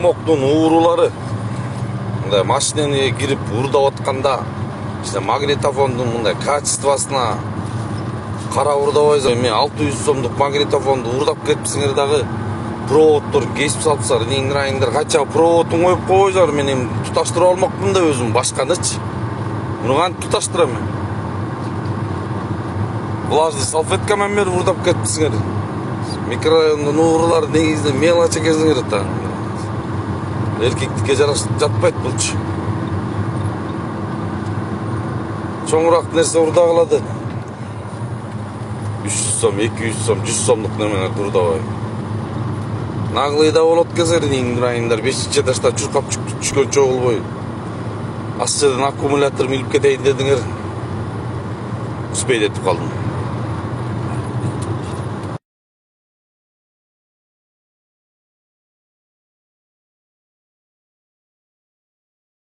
Моктун уурулары мындай машинени кирип уурдап атканда işte магнитофондун мындай качествосуна карап уурдабайсыңар. Мен 600 сомдук магнитофонду уурдап кетипсиңер дагы проводдор кесип салыпсыңар. Ниңирайыңдар кача проводун коюп койсоңор, мен эми туташтыра алмакмын да өзүм башканычы. Муну кантип туташтырам мен? Буларды салфеткамен берип уурдап кетипсиңер. Микрорайондун уурулары негизинен мелочь экенсиңер да. Эркектикке жатпайт булчу. Чоңураак нерсе уурдагыла да 300 сом, 200 сом, 100 сомдук немелерди уурдабай. Наглыйда болот кезер ниңирайыңдар 5-чи этажда чуркап түшкөн чогулбой. Астыдан аккумулятор илип кетейин дедиңер. Успей этип калдым.